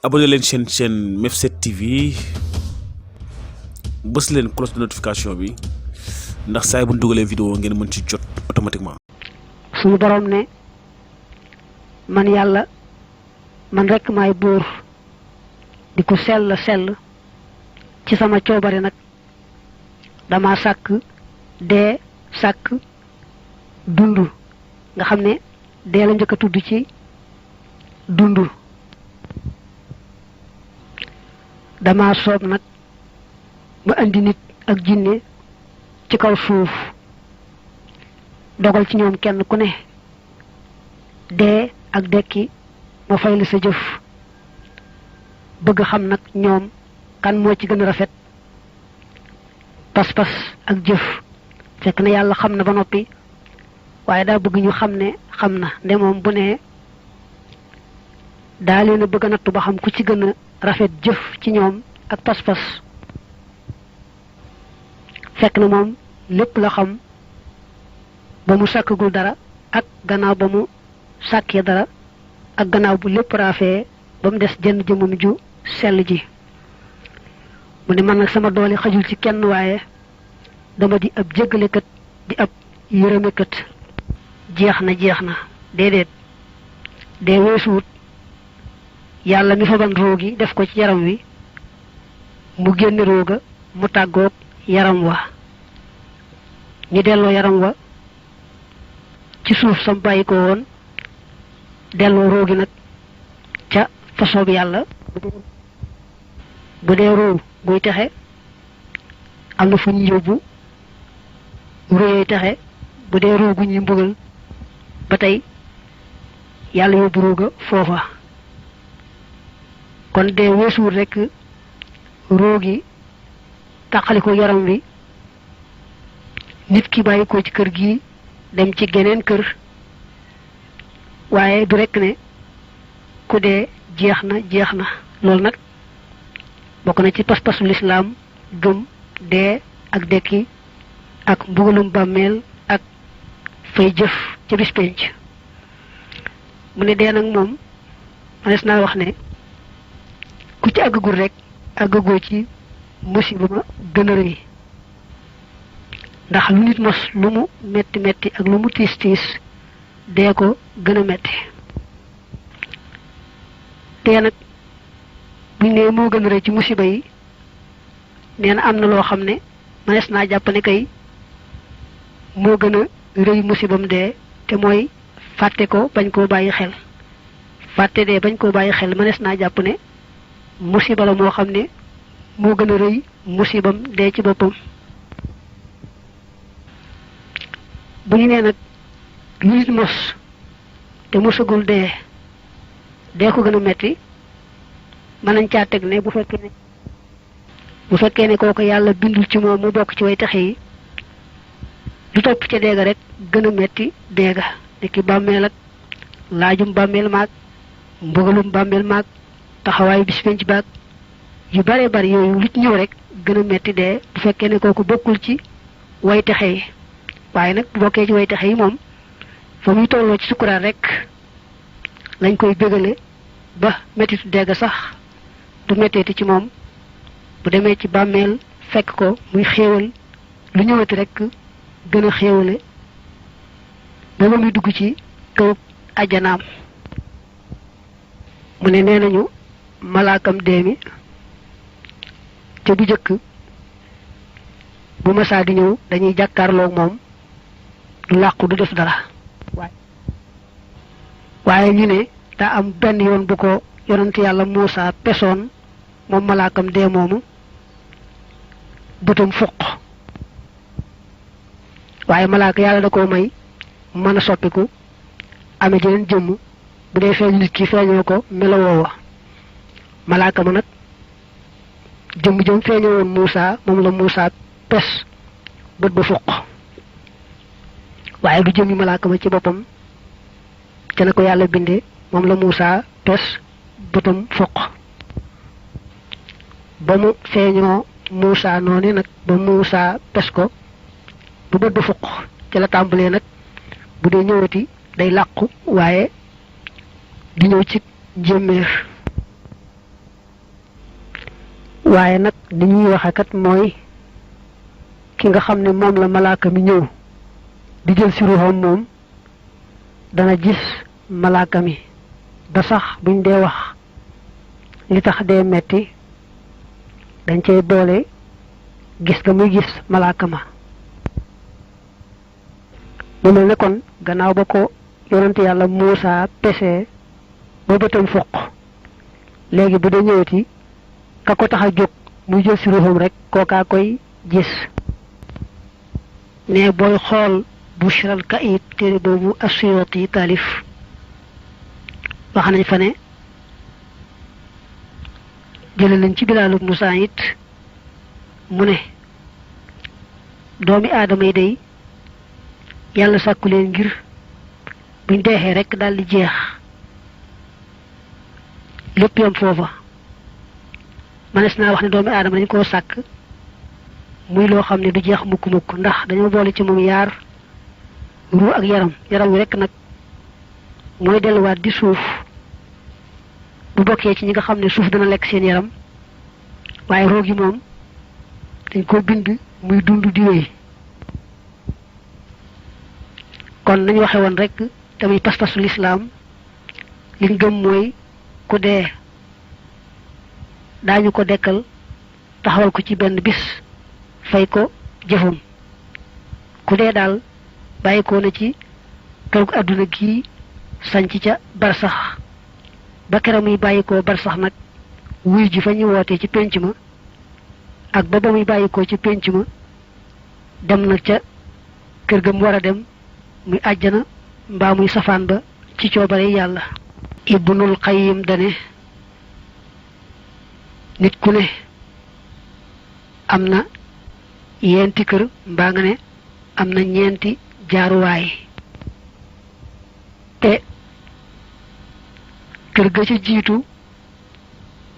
abonné leen chaîne Mef7 TV bës leen cloche de notification bi ndax saay bu ñu dugalee vidéo ngeen mën ci jot automatiquement. suñu borom ne man yàlla man rek maay buur di ko sell ci sama coobare nag dama sàkk dee sàkk dund nga xam ne dee la njëkk a tudd ci dund dama soob nag ba andi nit ak jinne ci kaw suuf dogal ci ñoom kenn ku ne dee ak dekki ma fay la sa jëf bëgg xam nag ñoom kan moo ci gën a rafet pas-pas ak jëf fekk na yàlla xam na ba noppi waaye daa bëgg ñu xam ne xam na nde moom bu ne daa leen a bëgg a nattu ba xam ku ci gën a rafet jëf ci ñoom ak pas-pas fekk na moom lépp la xam ba mu sàkkagul dara ak gannaaw ba mu sàkkee dara ak gannaaw bu lépp raafee ba mu des jenn jëmmam ju sell ji mu ne man nag sama doole xajul ci kenn waaye dama di ab jéggalekat di ab yërëmekat jeex na déedéet dee weesuwut yàlla mi fa ban roogi def ko ci yaram wi mu génne rooga mu tàggoog yaram wa ñu delloo yaram wa ci suuf sam bàyyi ko woon delloo roogi nag ca façon bi yàlla bu dee roo buy texe am na fu ñu yóbbu róoyee texe bu dee roo gu ñuy mbugal ba tey yàlla yóbbu rooga foofa kon dee weesuwul rekk roogi tàqali ko yaram wi nit ki bàyyi ko ci kër gi dem ci geneen kër waaye du rekk ne ku dee jeex na loolu nag bokk na ci pas-pasu lislaam gëm dee ak dekki ak mbugalum bàmmeel ak fay jëf ca bis penc mu ne dee nag moom manees naa wax ne ku ci àggagul rek àggagoo ci musiba ma gën a rëy ndax lu nit mos lu mu metti ak lu mu tiis dee ko gën a metti dee nag buñ ne moo gën a rëy ci musiba yi nee na am na loo xam ne mënees naa jàpp ne kay moo gën a rëy musibam dee te mooy fàtte ko bañ koo bàyyi xel fàtte dee bañ koo bàyyi xel mënees naa jàpp ne musiba la moo xam ne moo gën a rëy musibam dee ci boppam bu ñu nee nag lu nit mos te mosagul dee ko gën a metti mën nañ caa teg ne bu fekkee ne kooku yàlla bindul ci moom mu bokk ci way taxe yi du topp ca deega rek gën a metti deega niki bàmmeel ak laajum bàmmeel maag mbugalum bàmmeel maag taxawaayu bis penc baag yu bare bari yooyu lu ci ñëw rek gën a metti dee bu fekkee ne kooku bokkul ci way taxe yi waaye nag bu bokkee ci way taxe yi moom fa muy tolloo ci sukkuraat rek lañ koy bégale ba mettitu dégg sax du metteeti ci moom bu demee ci bàmmeel fekk ko muy xéewal lu ñëwati rek gën a xéewale ba muy dugg ci kaw ajjanaam mu ne nee nañu malaakam dee mi te bu jëkk bu masaa di ñëw dañuy jàkkaarloog moom du làqu du def dara waaye ñu ne daa am benn yoon bu ko yonent yàlla Muusaa pesoon moom malaakam dee moomu bëtam fuq waaye malaaka yàlla da koo may mën a soppiku ame jeneen jëmm bu dee feeñ nit ki feeñoo ko melowoowa malaaka ma nag jëm feeñoo woon Muusaa moom la Muusaa pes bët ba fuq waaye du jëmmi malaaka ma ci boppam ca na ko yàlla bindee moom la Muusaa pes bëtam fuq ba mu feeñoo Muusaa noonu nag ba Muusaa pes ko bu bët ba fuq ca la tàmbalee nag bu dee ñëwati day làqu waaye di ñëw ci njéeméer waaye nag ni ñuy waxe kat mooy ki nga xam ne moom la malaaka mi ñëw di jël si ruuxam moom dana gis malaaka mi ba sax buñ dee wax li tax dee metti dañ cey boole gis nga muy gis malaaka ma mu mel ne kon gannaaw ba ko yonante yàlla Muusaa pese ba bëtam foq léegi bu dee ñëwati ka ko tax a jóg muy jël si ruuxam rek kookaa koy gis ne booy xool Bushral Ka'id téere boobu As-Suyuti taalif wax nañ fa ne jële nañ ci Bilaal ibnu Saïd mu ne doomi aadama yi day yàlla sàkku leen ngir buñ deexee rek daal di jeex lépp yam foofa manes naa wax ne doomi aadama dañ koo sàkk muy loo xam ne du jeex mukk-mukk ndax dañoo boole ci moom yaar ruu ak yaram wi rek nag mooy delluwaat di suuf bu bokkee ci ñi nga xam ne suuf dana lekk seen yaram waaye roo gi moom dañ ko bind muy dund di wéy kon nañu waxe woon rek tamit pas-pasu lislaam liñ gëm mooy ku dee daañu ko dekkal taxawal ko ci benn bis fay ko jëfam ku dee daal bàyyi ko na ci kër gu àdduna gii sanc ca barsax ba keroog muy bàyyi ko barsax nag wuy ji fa ñu wootee ci pénc ma ak ba muy bàyyi ko ci pénc ma dem na ca kër ga mu war a dem muy àjjana mbaa muy safaan ba ci coobare yàlla. Ibnul Qayyim dane nit ku ne am na yenti kër mbaa nga ne am na ñeenti jaaruwaay te kër ga ci jiitu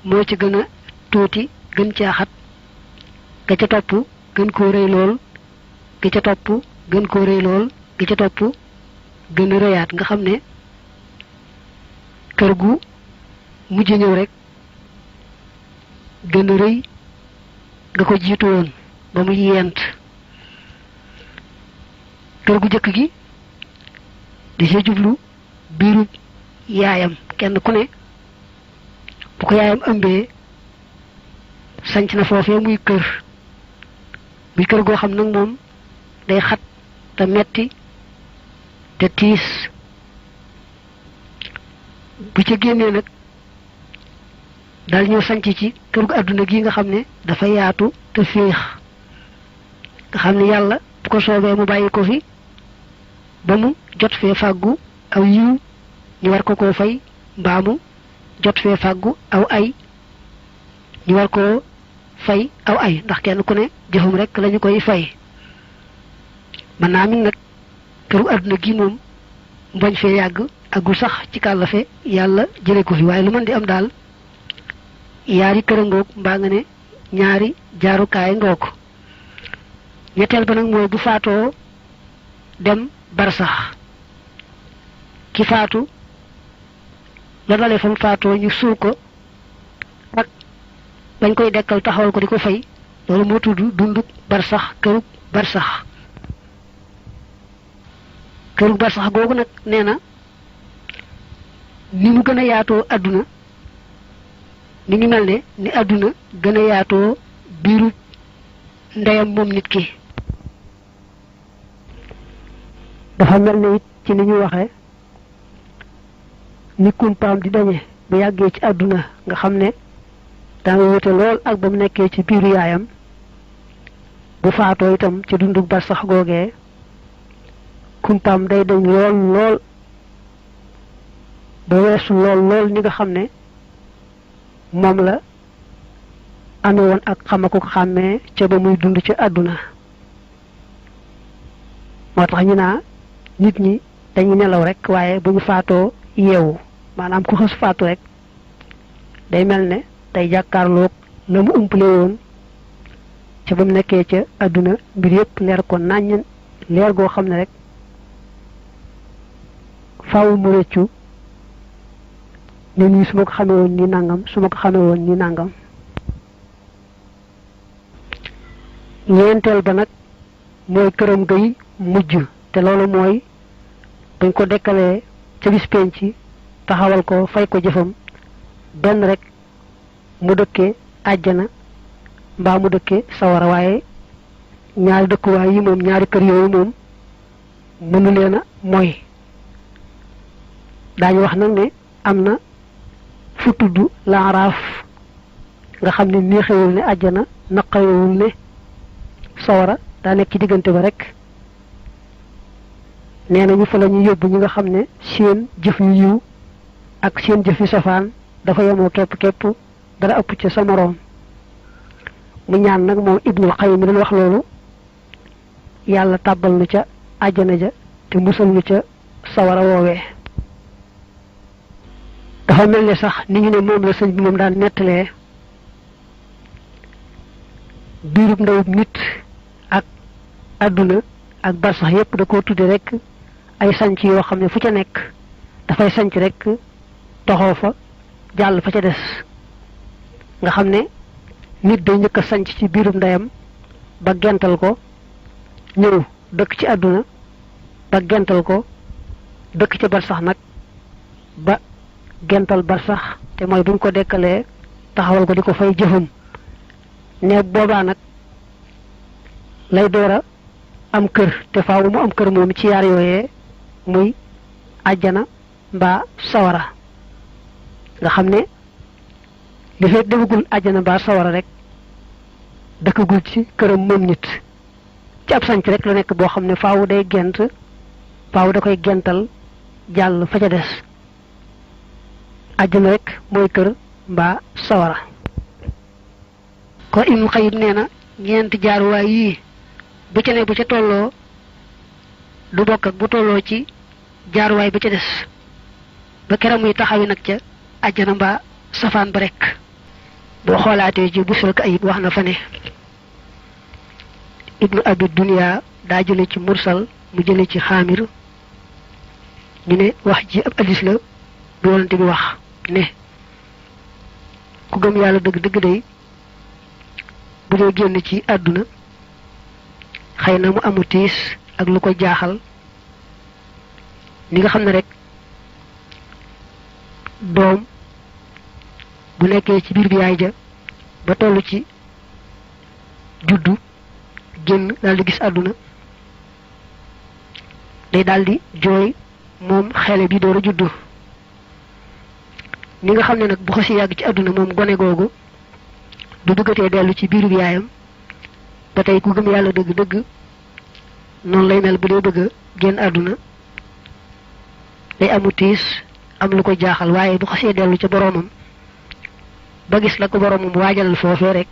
moo ci gën a tuuti gën caa xat ga ca topp gën koo rëy lool ga ca topp gën koo rëy lool ga ca topp gën a rëyaat nga xam ne kër gu mujj ñëw rek gën a rëy nga ko jiitu woon ba muy yent kër gu jëkk gi di sa jublu biiru yaayam kenn ku ne bu ko yaayam ëmbee sanc na foofee muy kër goo xam nag moom day xat te metti te tiis bu ca génnee nag dal ñëw sanc ci kër gu àdduna gi nga xam ne dafa yaatu te féex nga xam ne yàlla bu ko soobee mu bàyyi ko fi ba mu jot fee fàggu aw yiw ñu war ko koo fay mbaa mu jot fee fàggu aw ay ñu war koo fay aw ay ndax kenn ku ne jëfam rek lañu koy fay man naa min nag këru àdduna gi moom mbañ fee yàgg agul sax ci kàllafe yàlla jële ko fi waaye lu mën di am daal yaari kër a ngoog mbaa nga ne ñaari jaarukaay ngoog ñetteel ba nag mooy bu faatoo dem barsax ki faatu la dalee fa mu faatoo ñu suul ko ak bañ koy dekkal taxawal ko di ko fay loolu moo tudd dunduk barsax kërug barsax googu nag nee na ni mu gën a yaatoo àdduna mi ngi mel ne ni àdduna gën a yaatoo biiru ndeyam moom nit ki dafa mel ne it ci ni ñu waxe ni kumpaam di dañe bu yàggee ci àdduna nga xam ne danga wute lool ak ba mu nekkee ci biiru yaayam bu faatoo itam ci dunduk barsax googee kumpaam day dañ lool ba weesu lool ni nga xam ne moom la amee woon ak xama ko xàmmee ca ba muy dund ci àdduna moo tax ñu naa nit ñi dañuy nelaw rek waaye bu ñu faatoo yeewu maanaam ku xës faatu rek day mel ne day jàkkaarloog la mu umpale woon ca ba mu nekkee ca àdduna mbir yépp leer ko nàññ leer goo xam ne rek faaw mu rëccu ne nii su ma ko xamee woon ni nangam su ma ko xamee woon ni nangam ñeenteel ba nag mooy këram gay mujj te loolu mooy dañ ko dekkalee ca bis penc taxawal ko fay ko jëfam benn rek mu dëkke àjjana mbaa mu dëkke sawara waaye ñaari dëkkuwaay yi moom ñaari kër yooyu moom mënu leen a mooy daañu wax nag ne am na fu tudd laaraaf nga xam ne neexewul ne àjjana naqarewul ne sawara daa nekk ci diggante ba rek nee nañu fa la ñu yóbbu ñi nga xam ne seen jëf yu yiw ak seen jëf yu safaan dafa yemoo képp dara ëpp ca sa moroom mu ñaan nag moom Ibnul Qayyim mi doon wax loolu yàlla tàbbal nu ca àjjana ja te musal nu ca sawara woowee dafa mel ne sax ni ñu ne moom la sëñ bi moom daan nettalee biirub ndawub nit ak àdduna ak barsax yépp da koo tudde rek ay sanc yoo xam ne fu ca nekk dafay sanc rek toxoo fa jàll fa ca des nga xam ne nit day njëkk a sanc ci biirub ndeyam ba gental ko ñëw dëkk ci àdduna ba gental ko dëkk ca barsax nag ba gental barsax te mooy buñ ko dekkalee taxawal ko di ko fay jëfam ne boobaa nag lay doora am kër te faaw mu am kër moom ci yaar yooyee muy àjjana mbaa sawara nga xam ne li fekk demagul àjjana mbaa sawara rek dëkkagul ci këram moom nit ci ab sanc rek lu nekk boo xam ne faaw day gent faaw da koy gental jàll fa ca des àjjana rek mooy kër mbaa sawara ko Ibnu Qayyim nee na ñeenti jaaruwaay yii bu ca ne bu ca tolloo du bokk ak bu tolloo ci jaaruwaay ba ca des ba keram muy taxawi nag ca àjjana mbaa safaan ba rek boo xoolaatee ji Busrul Ayib wax na fa ne Ibnu Abi Dunya daa jële ci mursal mu jële ci xaamir ñu ne wax ji ab hadis la bu Yonent bi wax ne ku gëm yàlla dëgg dëgg day bu dee génn ci àdduna xëy na mu amu tiis ak lu ko jaaxal ni nga xam ne rek doom bu nekkee ci biir bi yaay ja ba toll ci juddu génn daal di gis àdduna day daal di jooy moom xele bi door a juddu ni nga xam ne nag bu xasi yàgg ci àdduna moom gone googu du bëggatee dellu ci biiru bi yaayam ba tey ku gëm yàlla dëgg-dëgg noonu lay mel bu dee bëgg a génn àdduna day amu tiis am lu ko jaaxal waaye bu xasee dellu ca boroomam ba gis la ko boroomam waajalal foofee rek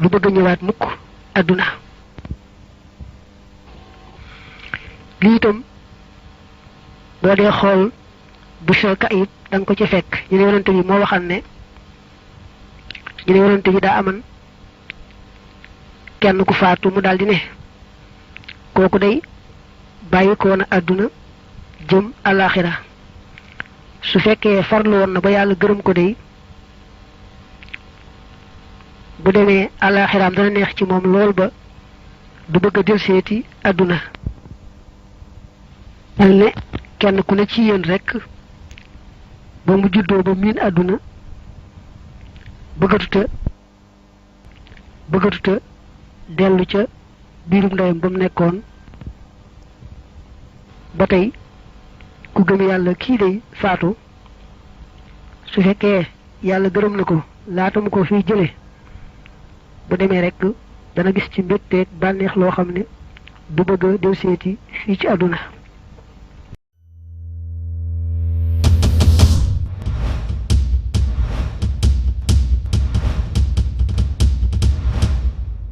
lu bëgg a ñëwaat mukk àdduna lii itam boo dee xool Busrul Ayib da nga ko ci fekk ñu ne Yonent bi moo waxal ne ñu ne Yonent bi daa aman kenn ku faatu mu daldi ne kooku day bàyyi ko woon àdduna jëm alaxira su fekkee farlu woon na ba yàlla gërëm ko day bu demee alaxiraam dana neex ci moom lool ba du bëgg a delseeti àdduna mel ne kenn ku ne ci yéen rek ba mu juddoo ba miin àdduna bëggatuta dellu ca biirum ndeyam ba mu nekkoon ba tey ku gëm yàlla kii day faatu su fekkee yàlla gërëm na ko laata mu ko fiy jële bu demee rek dana gis ci mbégteeg bànneex loo xam ne du bëgg a delseeti fii ci àdduna